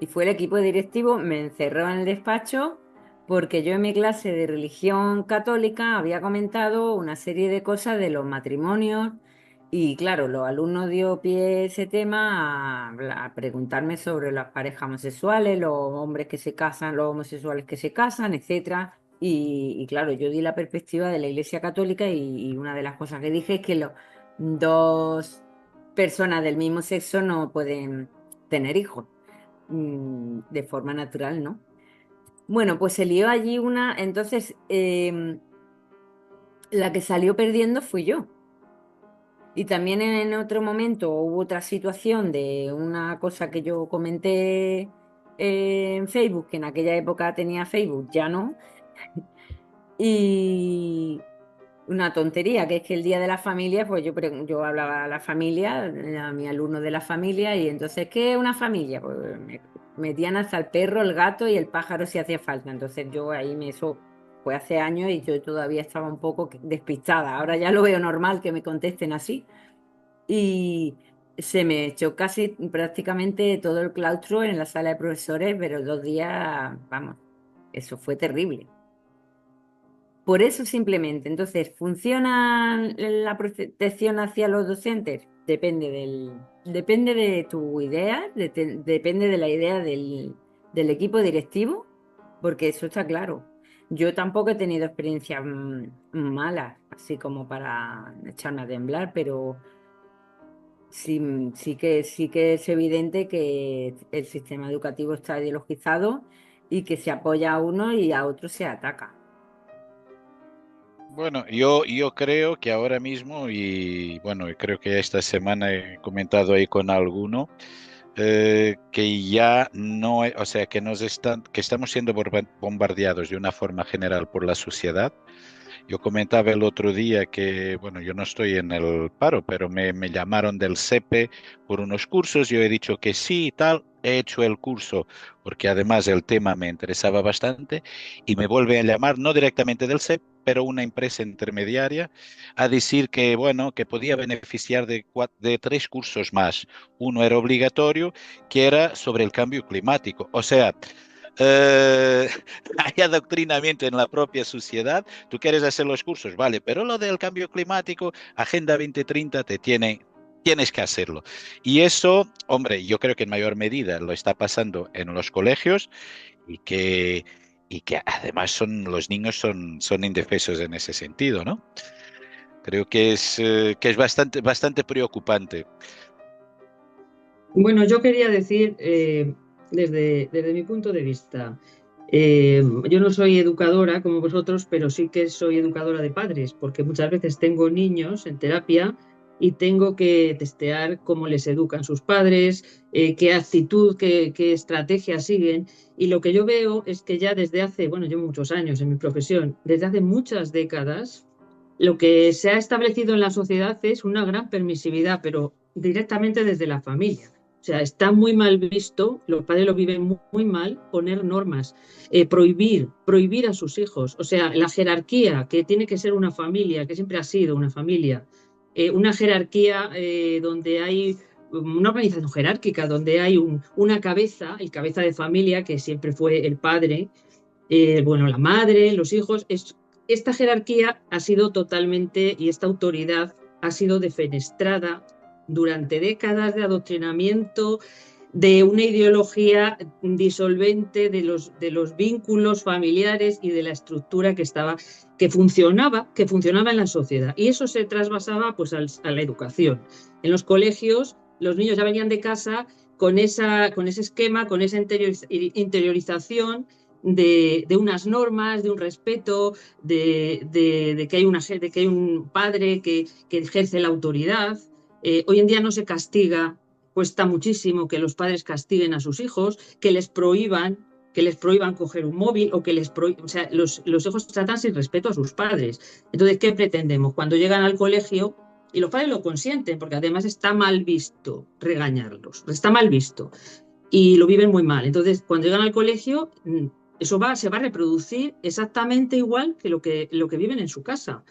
y fue el equipo directivo, me encerró en el despacho porque yo en mi clase de religión católica había comentado una serie de cosas de los matrimonios y claro, los alumnos dio pie ese tema a preguntarme sobre las parejas homosexuales, los hombres que se casan, los homosexuales que se casan, etcétera. Y claro, yo di la perspectiva de la Iglesia Católica y una de las cosas que dije es que los dos personas del mismo sexo no pueden tener hijos de forma natural, ¿no? Bueno, pues se lió allí una, entonces la que salió perdiendo fui yo. Y también en otro momento hubo otra situación de una cosa que yo comenté en Facebook, que en aquella época tenía Facebook, ya no. Y una tontería, que es que el día de la familia, pues yo hablaba a la familia, a mi alumno de la familia, y entonces, ¿qué es una familia? Pues me metían hasta el perro, el gato y el pájaro si hacía falta. Entonces yo ahí eso fue hace años y yo todavía estaba un poco despistada. Ahora ya lo veo normal que me contesten así. Y se me echó casi prácticamente todo el claustro en la sala de profesores, pero 2 días, vamos, eso fue terrible. Por eso simplemente, entonces, ¿funciona la protección hacia los docentes? Depende de tu idea, depende de la idea del equipo directivo, porque eso está claro. Yo tampoco he tenido experiencias malas, así como para echarme a temblar, pero sí que es evidente que el sistema educativo está ideologizado y que se apoya a uno y a otro se ataca. Bueno, yo creo que ahora mismo, y bueno, creo que esta semana he comentado ahí con alguno, que ya no, o sea, que estamos siendo bombardeados de una forma general por la sociedad. Yo comentaba el otro día que, bueno, yo no estoy en el paro, pero me llamaron del SEPE por unos cursos. Yo he dicho que sí y tal. He hecho el curso porque además el tema me interesaba bastante y me vuelve a llamar, no directamente del SEP, pero una empresa intermediaria, a decir que, bueno, que podía beneficiar de 3 cursos más. Uno era obligatorio, que era sobre el cambio climático. O sea, eh, hay adoctrinamiento en la propia sociedad. Tú quieres hacer los cursos, vale, pero lo del cambio climático, Agenda 2030, tienes que hacerlo. Y eso, hombre, yo creo que en mayor medida lo está pasando en los colegios y que además los niños son indefensos en ese sentido, ¿no? Creo que es bastante preocupante. Bueno, yo quería decir, desde mi punto de vista, yo no soy educadora como vosotros, pero sí que soy educadora de padres, porque muchas veces tengo niños en terapia y tengo que testear cómo les educan sus padres, qué actitud, qué estrategia siguen. Y lo que yo veo es que ya desde hace, bueno, llevo muchos años en mi profesión, desde hace muchas décadas, lo que se ha establecido en la sociedad es una gran permisividad, pero directamente desde la familia. O sea, está muy mal visto, los padres lo viven muy mal, poner normas, prohibir a sus hijos. O sea, la jerarquía que tiene que ser una familia, que siempre ha sido una familia, una jerarquía donde hay una organización jerárquica, donde hay una cabeza, el cabeza de familia, que siempre fue el padre, bueno, la madre, los hijos. Esta jerarquía ha sido totalmente, y esta autoridad ha sido defenestrada durante décadas de adoctrinamiento, de una ideología disolvente de los vínculos familiares y de la estructura que funcionaba en la sociedad. Y eso se trasvasaba pues a la educación. En los colegios, los niños ya venían de casa con ese esquema, con esa interiorización de unas normas, de un respeto, de que hay un padre que ejerce la autoridad. Hoy en día no se castiga, cuesta muchísimo que los padres castiguen a sus hijos, que les prohíban coger un móvil o que o sea, los hijos tratan sin respeto a sus padres. Entonces, ¿qué pretendemos? Cuando llegan al colegio, y los padres lo consienten, porque además está mal visto regañarlos, está mal visto y lo viven muy mal. Entonces, cuando llegan al colegio, eso se va a reproducir exactamente igual que lo que viven en su casa.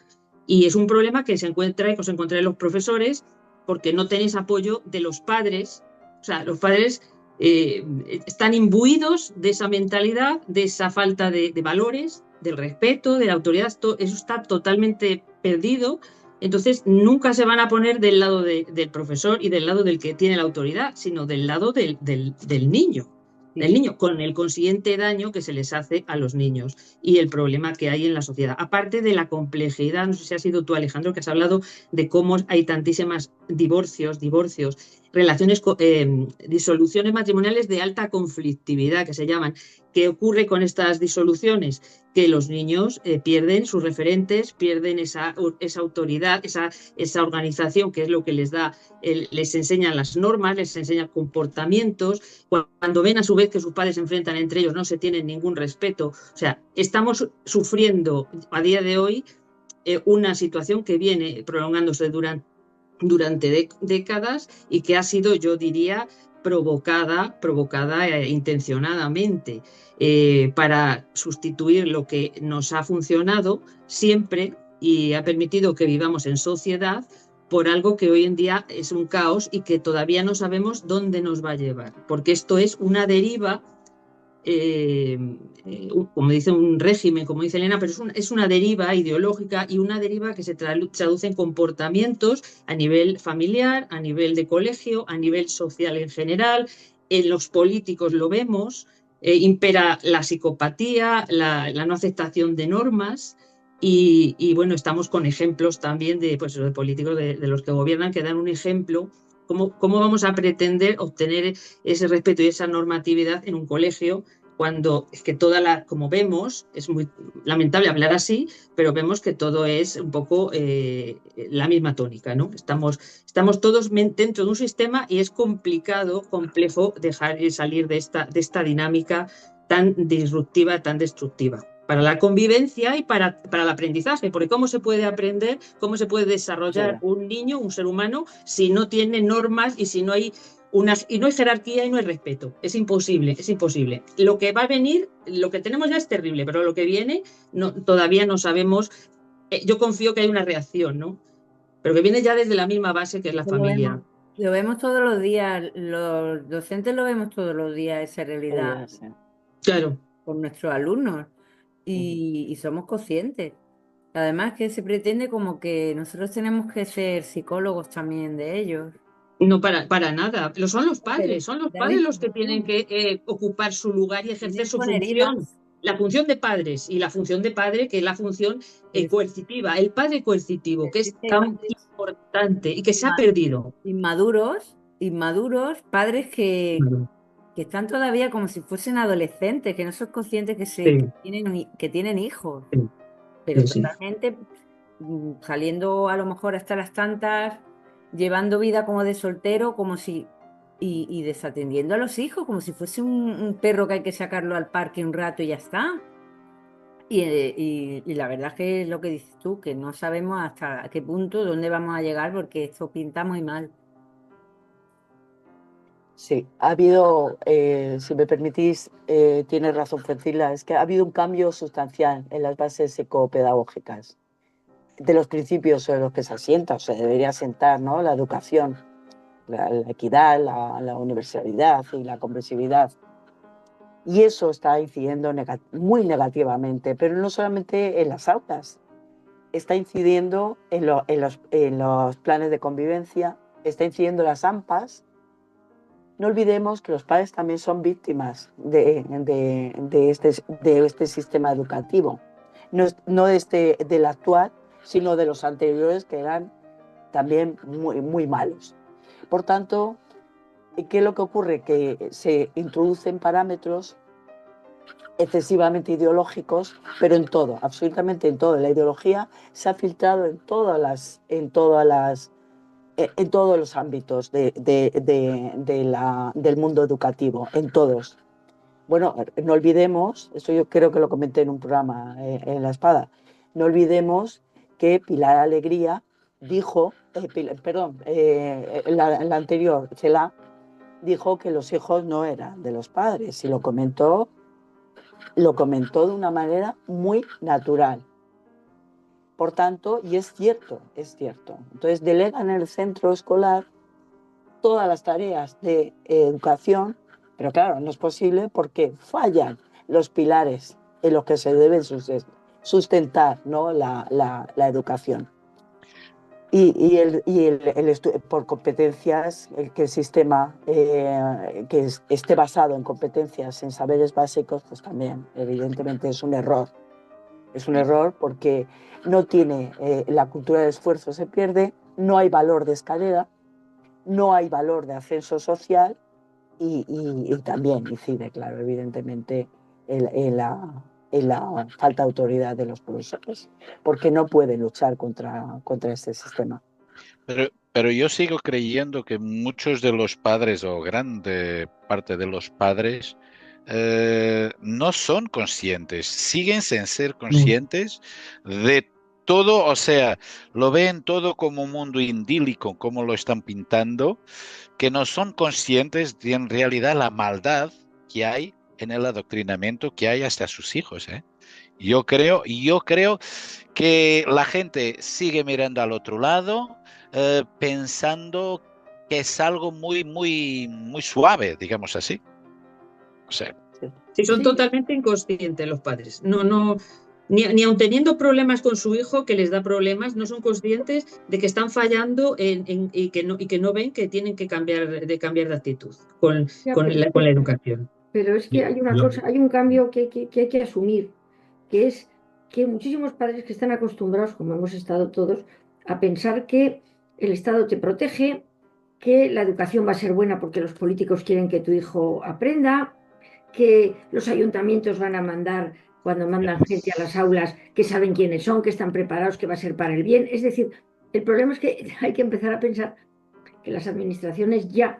Y es un problema que os encontráis los profesores, porque no tenéis apoyo de los padres. O sea, los padres están imbuidos de esa mentalidad, de esa falta de valores, del respeto, de la autoridad. Eso está totalmente perdido. Entonces nunca se van a poner del lado del profesor y del lado del que tiene la autoridad, sino del lado del niño. Del niño, con el consiguiente daño que se les hace a los niños y el problema que hay en la sociedad. Aparte de la complejidad, no sé si has sido tú, Alejandro, que has hablado de cómo hay tantísimas divorcios, relaciones, disoluciones matrimoniales de alta conflictividad, que se llaman. ¿Qué ocurre con estas disoluciones? Que los niños pierden sus referentes, pierden esa autoridad, esa organización, que es lo que les da, les enseñan las normas, les enseñan comportamientos. Cuando ven a su vez que sus padres se enfrentan entre ellos, no se tienen ningún respeto. O sea, estamos sufriendo a día de hoy una situación que viene prolongándose durante décadas y que ha sido, yo diría, provocada intencionadamente para sustituir lo que nos ha funcionado siempre y ha permitido que vivamos en sociedad por algo que hoy en día es un caos y que todavía no sabemos dónde nos va a llevar, porque esto es una deriva, como dice un régimen, como dice Elena, pero es una deriva ideológica y una deriva que se traduce en comportamientos a nivel familiar, a nivel de colegio, a nivel social en general. En los políticos lo vemos, impera la psicopatía, la no aceptación de normas. Y bueno, estamos con ejemplos también de políticos de los que gobiernan que dan un ejemplo. ¿Cómo vamos a pretender obtener ese respeto y esa normatividad en un colegio cuando es que como vemos, es muy lamentable hablar así, pero vemos que todo es un poco la misma tónica, ¿no? Estamos todos dentro de un sistema y es complejo dejar salir de esta dinámica tan disruptiva, tan destructiva para la convivencia y para el aprendizaje, porque ¿cómo se puede aprender, cómo se puede desarrollar un niño, un ser humano, si no tiene normas y si no hay y no hay jerarquía y no hay respeto? Es imposible, es imposible. Lo que va a venir, lo que tenemos ya es terrible, pero lo que viene todavía no sabemos. Yo confío que hay una reacción, ¿no? Pero que viene ya desde la misma base que es la familia. Lo vemos todos los días, los docentes lo vemos todos los días, esa realidad. Claro. Con nuestros alumnos y somos conscientes. Además que se pretende como que nosotros tenemos que ser psicólogos también de ellos. No, para nada. Son los padres los que tienen que ocupar su lugar y ejercer su función. La función de padres y la función de padre, que es la función coercitiva, el padre coercitivo, que es tan importante y que se ha perdido. Inmaduros, padres que están todavía como si fuesen adolescentes, que no son conscientes que tienen hijos, pero totalmente saliendo a lo mejor hasta las tantas, llevando vida como de soltero, como si y desatendiendo a los hijos, como si fuese un perro que hay que sacarlo al parque un rato y ya está. Y la verdad es que es lo que dices tú, que no sabemos hasta qué punto, dónde vamos a llegar, porque esto pinta muy mal. Sí, ha habido, si me permitís, tiene razón Fercila, es que ha habido un cambio sustancial en las bases psicopedagógicas, de los principios sobre los que se asienta, o se debería asentar, ¿no? La educación, la equidad, la universalidad y la comprensividad. Y eso está incidiendo muy negativamente, pero no solamente en las aulas, está incidiendo en los planes de convivencia, está incidiendo en las AMPAs. No olvidemos que los padres también son víctimas de este sistema educativo, no del actual, sino de los anteriores, que eran también muy, muy malos. Por tanto, ¿qué es lo que ocurre? Que se introducen parámetros excesivamente ideológicos, pero en todo, absolutamente en todo. La ideología se ha filtrado en todos los ámbitos del mundo educativo, en todos. Bueno, no olvidemos, esto yo creo que lo comenté en un programa en La Espada, no olvidemos que Pilar Alegría dijo, la anterior, Cela, dijo que los hijos no eran de los padres y lo comentó de una manera muy natural. Por tanto, y es cierto. Entonces, delegan en el centro escolar todas las tareas de educación, Pero claro, no es posible porque fallan los pilares en los que se debe sustentar, ¿no? la educación. Por competencias, que el sistema que esté basado en competencias, en saberes básicos, pues también evidentemente es un error. Es un error porque no tiene la cultura del esfuerzo, se pierde, no hay valor de escalera, no hay valor de ascenso social y también incide, claro, evidentemente en la falta de autoridad de los profesores, porque no pueden luchar contra este sistema. Pero yo sigo creyendo que muchos de los padres o grande parte de los padres no son conscientes, siguen sin ser conscientes de todo, o sea, lo ven todo como un mundo idílico, como lo están pintando, que no son conscientes de en realidad la maldad que hay en el adoctrinamiento que hay hasta sus hijos, ¿eh? Yo creo que la gente sigue mirando al otro lado, pensando que es algo muy, muy, muy suave, digamos así. O sea, Sí, son Sí, totalmente inconscientes los padres. Ni aun teniendo problemas con su hijo, que les da problemas, no son conscientes de que están fallando y que no ven que tienen que cambiar de actitud ya, con la educación. pero es que hay una Yo, cosa, hay un cambio que hay que asumir, que es que muchísimos padres que están acostumbrados, como hemos estado todos, a pensar que el Estado te protege, que la educación va a ser buena porque los políticos quieren que tu hijo aprenda, que los ayuntamientos van a mandar, cuando mandan gente a las aulas, que saben quiénes son, que están preparados, que va a ser para el bien. Es decir, el problema es que hay que empezar a pensar que las administraciones ya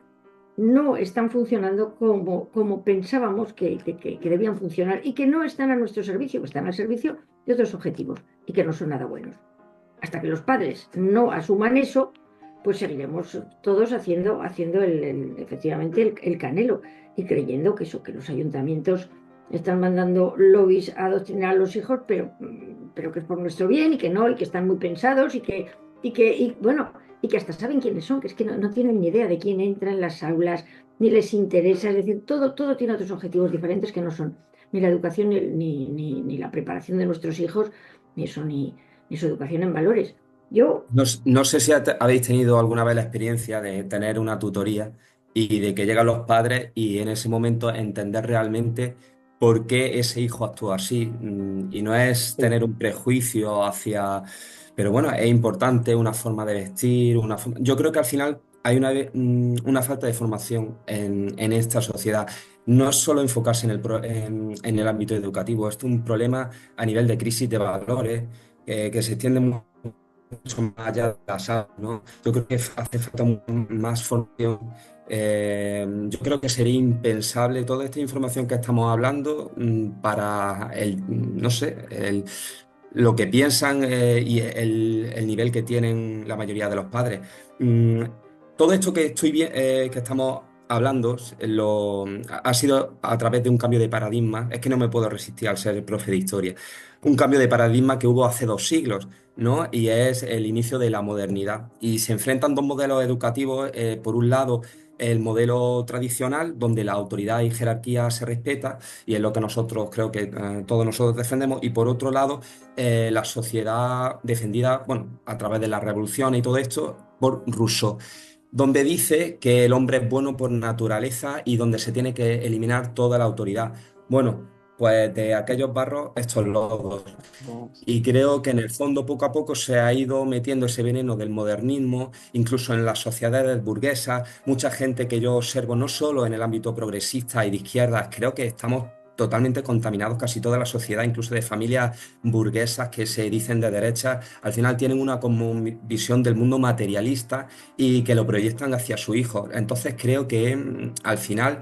no están funcionando como pensábamos que debían funcionar y que no están a nuestro servicio, que están al servicio de otros objetivos y que no son nada buenos. Hasta que los padres no asuman eso, pues seguiremos todos haciendo efectivamente el canelo y creyendo que eso, que los ayuntamientos están mandando lobbies a adoctrinar a los hijos, pero que es por nuestro bien y que no, y que están muy pensados bueno, y que hasta saben quiénes son, que es que no tienen ni idea de quién entra en las aulas, ni les interesa, es decir, todo tiene otros objetivos diferentes que no son ni la educación ni la preparación de nuestros hijos, ni eso, ni su educación en valores. Yo, no sé si habéis tenido alguna vez la experiencia de tener una tutoría y de que llegan los padres y en ese momento entender realmente por qué ese hijo actúa así. Y no es Sí. tener un prejuicio hacia... Pero bueno, es importante una forma de vestir, yo creo que al final hay una falta de formación en esta sociedad. No es solo enfocarse en el ámbito educativo, es un problema a nivel de crisis de valores que se extiende mucho más allá de la sala, ¿no? Yo creo que hace falta más formación. Yo creo que sería impensable toda esta información que estamos hablando para no sé, lo que piensan y el nivel que tienen la mayoría de los padres. Mm, Todo esto que estamos hablando ha sido a través de un cambio de paradigma. Es que no me puedo resistir al ser profe de historia. Un cambio de paradigma que hubo hace 2 siglos, ¿no? Y es el inicio de la modernidad. Y se enfrentan dos modelos educativos. Por un lado, el modelo tradicional, donde la autoridad y jerarquía se respeta, y es lo que nosotros creo que todos nosotros defendemos. Y por otro lado, la sociedad defendida, bueno, a través de la revolución y todo esto, por Rousseau, donde dice que el hombre es bueno por naturaleza y donde se tiene que eliminar toda la autoridad. Bueno, pues de aquellos barros, estos lodos. Y creo que en el fondo poco a poco se ha ido metiendo ese veneno del modernismo, incluso en las sociedades burguesas. Mucha gente que yo observo, no solo en el ámbito progresista y de izquierdas, creo que estamos totalmente contaminados, casi toda la sociedad, incluso de familias burguesas que se dicen de derecha, al final tienen una como visión del mundo materialista y que lo proyectan hacia su hijo. Entonces creo que al final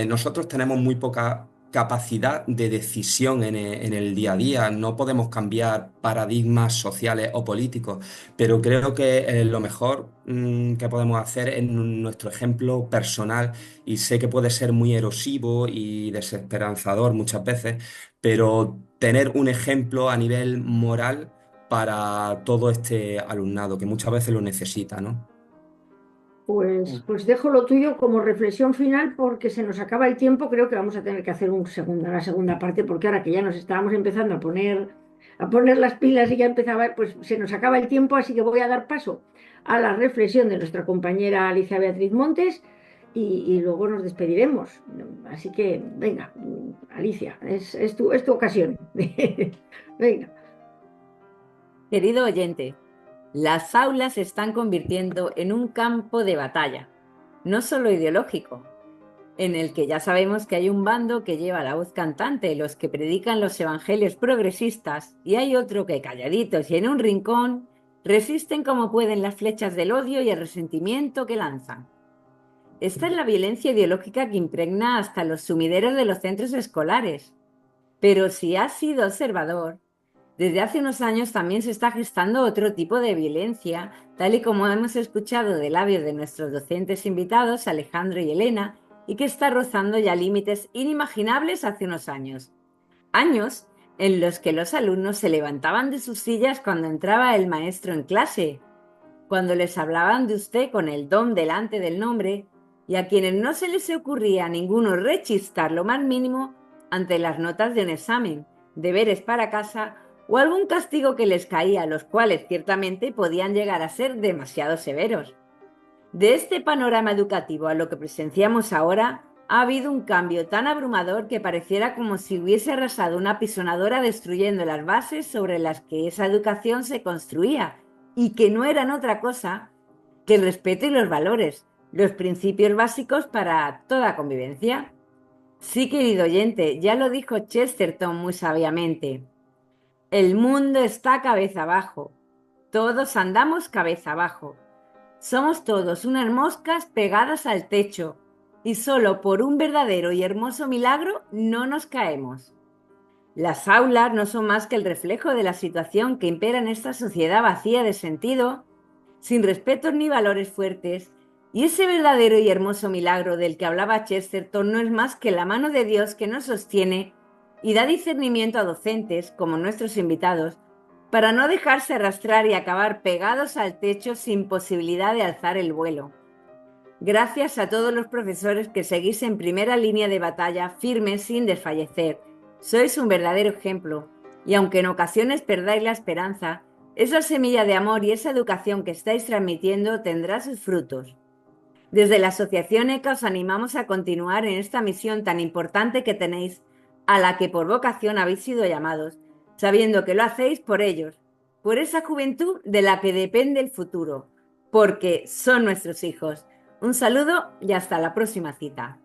nosotros tenemos muy poca capacidad de decisión en el día a día. No podemos cambiar paradigmas sociales o políticos, pero creo que lo mejor que podemos hacer es nuestro ejemplo personal, y sé que puede ser muy erosivo y desesperanzador muchas veces, pero tener un ejemplo a nivel moral para todo este alumnado que muchas veces lo necesita, ¿no? Pues dejo lo tuyo como reflexión final porque se nos acaba el tiempo. Creo que vamos a tener que hacer una segunda parte porque ahora que ya nos estábamos empezando a poner las pilas y ya empezaba, pues se nos acaba el tiempo, así que voy a dar paso a la reflexión de nuestra compañera Alicia Beatriz Montes y luego nos despediremos. Así que, venga, Alicia, es tu ocasión. Venga. Querido oyente, las aulas se están convirtiendo en un campo de batalla, no solo ideológico, en el que ya sabemos que hay un bando que lleva la voz cantante, los que predican los evangelios progresistas, y hay otro que calladitos y en un rincón resisten como pueden las flechas del odio y el resentimiento que lanzan. Esta es la violencia ideológica que impregna hasta los sumideros de los centros escolares. Pero si has sido observador, desde hace unos años también se está gestando otro tipo de violencia, tal y como hemos escuchado de labios de nuestros docentes invitados, Alejandro y Elena, y que está rozando ya límites inimaginables hace unos años. Años en los que los alumnos se levantaban de sus sillas cuando entraba el maestro en clase, cuando les hablaban de usted con el don delante del nombre, y a quienes no se les ocurría a ninguno rechistar lo más mínimo ante las notas de un examen, deberes para casa o algún castigo que les caía, los cuales ciertamente podían llegar a ser demasiado severos. De este panorama educativo a lo que presenciamos ahora, ha habido un cambio tan abrumador que pareciera como si hubiese arrasado una pisonadora destruyendo las bases sobre las que esa educación se construía y que no eran otra cosa que el respeto y los valores, los principios básicos para toda convivencia. Sí, querido oyente, ya lo dijo Chesterton muy sabiamente. El mundo está cabeza abajo. Todos andamos cabeza abajo. Somos todos unas moscas pegadas al techo y solo por un verdadero y hermoso milagro no nos caemos. Las aulas no son más que el reflejo de la situación que impera en esta sociedad vacía de sentido, sin respetos ni valores fuertes, y ese verdadero y hermoso milagro del que hablaba Chesterton no es más que la mano de Dios que nos sostiene y da discernimiento a docentes, como nuestros invitados, para no dejarse arrastrar y acabar pegados al techo sin posibilidad de alzar el vuelo. Gracias a todos los profesores que seguís en primera línea de batalla, firmes sin desfallecer. Sois un verdadero ejemplo, y aunque en ocasiones perdáis la esperanza, esa semilla de amor y esa educación que estáis transmitiendo tendrá sus frutos. Desde la Asociación ECA os animamos a continuar en esta misión tan importante que tenéis, a la que por vocación habéis sido llamados, sabiendo que lo hacéis por ellos, por esa juventud de la que depende el futuro, porque son nuestros hijos. Un saludo y hasta la próxima cita.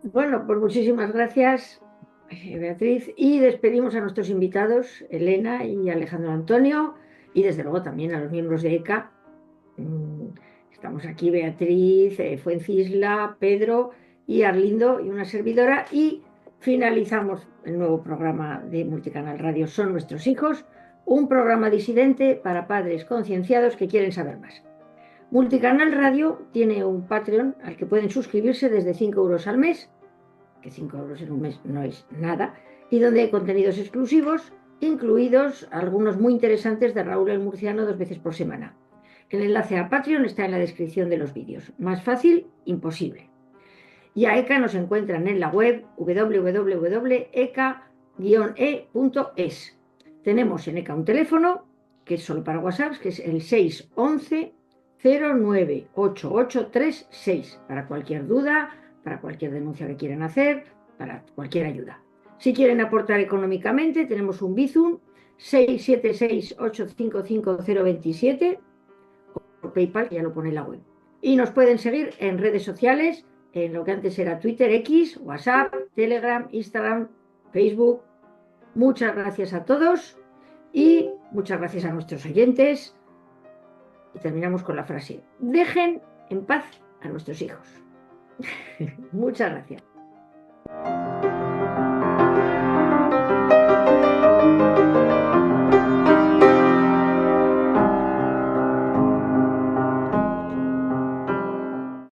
Bueno, pues muchísimas gracias, Beatriz, y despedimos a nuestros invitados, Elena y Alejandro Antonio, y desde luego también a los miembros de ECA. Estamos aquí Beatriz, Fuencisla, Pedro y Arlindo y una servidora, y finalizamos el nuevo programa de Multicanal Radio Son Nuestros Hijos, un programa disidente para padres concienciados que quieren saber más. Multicanal Radio tiene un Patreon al que pueden suscribirse desde 5 euros al mes, que 5 euros en un mes no es nada, y donde hay contenidos exclusivos, incluidos algunos muy interesantes de Raúl el Murciano 2 veces por semana. El enlace a Patreon está en la descripción de los vídeos. Más fácil, imposible. Y a ECA nos encuentran en la web www.eca-e.es. Tenemos en ECA un teléfono, que es solo para WhatsApp, que es el 611 098836, para cualquier duda, para cualquier denuncia que quieran hacer, para cualquier ayuda. Si quieren aportar económicamente, tenemos un Bizum 676855027 por PayPal, que ya lo pone en la web. Y nos pueden seguir en redes sociales, en lo que antes era Twitter, X, WhatsApp, Telegram, Instagram, Facebook. Muchas gracias a todos y muchas gracias a nuestros oyentes. Y terminamos con la frase: dejen en paz a nuestros hijos. Muchas gracias.